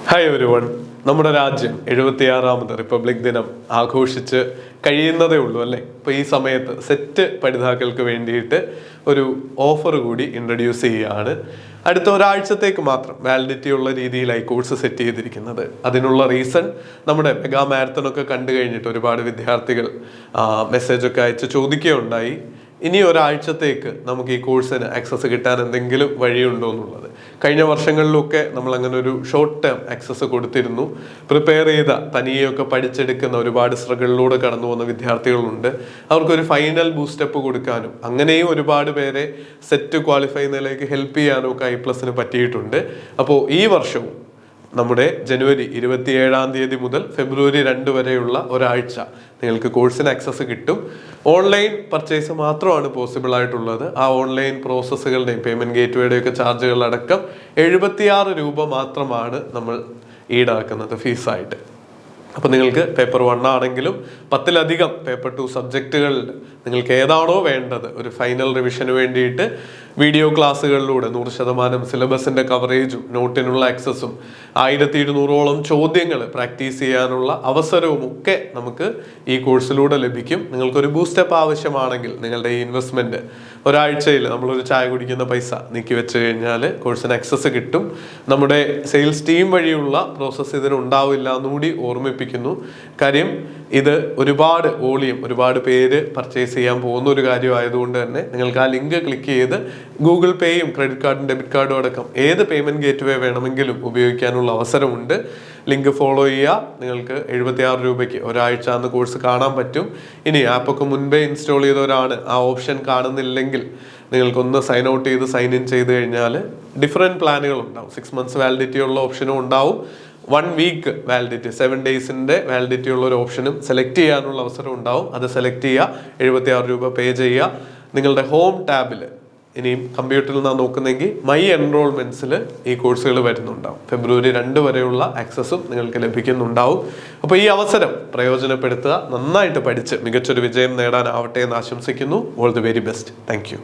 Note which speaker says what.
Speaker 1: Hi everyone. നമ്മുടെ രാജ്യം 76ാമത് republic ദിനം ആഘോഷിച്ച് കഴിയുന്നതേ ഉള്ളൂ അല്ലേ. ഇപ്പോൾ ഈ സമയത്ത് സെറ്റ് പഠിതാക്കൾക്ക് വേണ്ടിയിട്ട് ഒരു ഓഫർ കൂടി ഇൻട്രൊഡ്യൂസ് ചെയ്യുകയാണ്. അടുത്ത ഒരാഴ്ചത്തേക്ക് മാത്രം വാലിഡിറ്റി ഉള്ള രീതിയിലായി കോഴ്സ് സെറ്റ് ചെയ്തിരിക്കുന്നത്. അതിനുള്ള റീസൺ നമ്മുടെ മെഗാ മാരത്തണൊക്കെ കണ്ടു കഴിഞ്ഞിട്ട് ഒരുപാട് വിദ്യാർത്ഥികൾ മെസ്സേജൊക്കെ അയച്ച് ചോദിക്കുകയുണ്ടായി, ഇനി ഒരാഴ്ചത്തേക്ക് നമുക്ക് ഈ കോഴ്സിന് ആക്സസ് കിട്ടാൻ എന്തെങ്കിലും വഴിയുണ്ടോ എന്നുള്ളത്. കഴിഞ്ഞ വർഷങ്ങളിലൊക്കെ നമ്മൾ അങ്ങനെ ഒരു ഷോർട്ട് ടേം ആക്സസ് കൊടുത്തിരുന്നു. പ്രിപ്പയർ ചെയ്ത തനിയെയൊക്കെ പഠിച്ചെടുക്കുന്ന ഒരുപാട് സ്ട്രഗിളിലൂടെ കടന്നു പോകുന്ന വിദ്യാർത്ഥികളുണ്ട്. അവർക്കൊരു ഫൈനൽ ബൂസ്റ്റപ്പ് കൊടുക്കാനും അങ്ങനെയും ഒരുപാട് പേരെ സെറ്റ് ക്വാളിഫൈ ചെയ്യുന്നതിലേക്ക് ഹെൽപ്പ് ചെയ്യാനും ഒക്കെ I+ന് പറ്റിയിട്ടുണ്ട്. അപ്പോൾ ഈ വർഷവും നമ്മുടെ ജനുവരി 27-ാം തീയതി മുതൽ ഫെബ്രുവരി 2 വരെയുള്ള ഒരാഴ്ച നിങ്ങൾക്ക് കോഴ്സിന് ആക്സസ് കിട്ടും. ഓൺലൈൻ പർച്ചേസ് മാത്രമാണ് പോസിബിൾ ആയിട്ടുള്ളത്. ആ ഓൺലൈൻ പ്രോസസ്സുകളുടെയും പേയ്മെന്റ് ഗേറ്റ്വേയുടെയും ഒക്കെ ചാർജുകളടക്കം 76 രൂപ മാത്രമാണ് നമ്മൾ ഈടാക്കുന്നത് ഫീസായിട്ട്. അപ്പോൾ നിങ്ങൾക്ക് പേപ്പർ 1 ആണെങ്കിലും 10-ലധികം പേപ്പർ 2 സബ്ജക്റ്റുകളിൽ നിങ്ങൾക്ക് ഏതാണോ വേണ്ടത് ഒരു ഫൈനൽ റിവിഷന് വേണ്ടിയിട്ട് വീഡിയോ ക്ലാസ്സുകളിലൂടെ 100% സിലബസിൻ്റെ കവറേജും നോട്ടിനുള്ള ആക്സസും 1200ഓളം ചോദ്യങ്ങൾ പ്രാക്ടീസ് ചെയ്യാനുള്ള അവസരവും ഒക്കെ നമുക്ക് ഈ കോഴ്സിലൂടെ ലഭിക്കും. നിങ്ങൾക്കൊരു ബൂസ്റ്റപ്പ് ആവശ്യമാണെങ്കിൽ നിങ്ങളുടെ ഈ ഇൻവെസ്റ്റ്മെൻറ്റ് ഒരാഴ്ചയിൽ നമ്മളൊരു ചായ കുടിക്കുന്ന പൈസ നീക്കി വെച്ച് കഴിഞ്ഞാൽ കോഴ്സിന് ആക്സസ് കിട്ടും. നമ്മുടെ സെയിൽസ് ടീം വഴിയുള്ള പ്രോസസ്സ് ഇതിനുണ്ടാവില്ല എന്നുകൂടി ഓർമ്മിപ്പിക്കുന്നു. കാര്യം ഇത് ഒരുപാട് വോളിയം, ഒരുപാട് പേര് പർച്ചേസ് ചെയ്യാൻ പോകുന്ന ഒരു കാര്യമായതുകൊണ്ട് തന്നെ നിങ്ങൾക്ക് ആ ലിങ്ക് ക്ലിക്ക് ചെയ്ത് ഗൂഗിൾ പേയും ക്രെഡിറ്റ് കാർഡും ഡെബിറ്റ് കാർഡും അടക്കം ഏത് പേയ്മെന്റ് ഗേറ്റ്വേ വേണമെങ്കിലും ഉപയോഗിക്കാനുള്ള അവസരമുണ്ട്. ലിങ്ക് ഫോളോ ചെയ്യുക. നിങ്ങൾക്ക് 76 രൂപയ്ക്ക് ഒരാഴ്ച അന്ന് കോഴ്സ് കാണാൻ പറ്റും. ഇനി ആപ്പൊക്കെ മുൻപേ ഇൻസ്റ്റാൾ ചെയ്തവരാണ് ആ ഓപ്ഷൻ കാണുന്നില്ലെങ്കിൽ നിങ്ങൾക്കൊന്ന് സൈൻ ഔട്ട് ചെയ്ത് സൈൻ ഇൻ ചെയ്ത് കഴിഞ്ഞാൽ ഡിഫറെൻറ്റ് പ്ലാനുകൾ ഉണ്ടാവും. 6 months വാലിഡിറ്റി ഉള്ള ഓപ്ഷനും ഉണ്ടാവും. 1 week വാലിഡിറ്റി 7 daysൻ്റെ വാലിഡിറ്റി ഉള്ള ഒരു ഓപ്ഷനും സെലക്ട് ചെയ്യാനുള്ള അവസരം ഉണ്ടാവും. അത് സെലക്ട് ചെയ്യുക, 76 രൂപ പേ ചെയ്യുക. നിങ്ങളുടെ ഹോം ടാബിൽ ഇനിയും കമ്പ്യൂട്ടറിൽ നിന്നാണ് നോക്കുന്നെങ്കിൽ മൈ എൻറോൾമെൻറ്റ്സിൽ ഈ കോഴ്സുകൾ വരുന്നുണ്ടാവും. ഫെബ്രുവരി 2 വരെയുള്ള ആക്സസും നിങ്ങൾക്ക് ലഭിക്കുന്നുണ്ടാവും. അപ്പോൾ ഈ അവസരം പ്രയോജനപ്പെടുത്തുക. നന്നായിട്ട് പഠിച്ച് മികച്ചൊരു വിജയം നേടാനാവട്ടെ എന്ന് ആശംസിക്കുന്നു. All the very best. Thank you.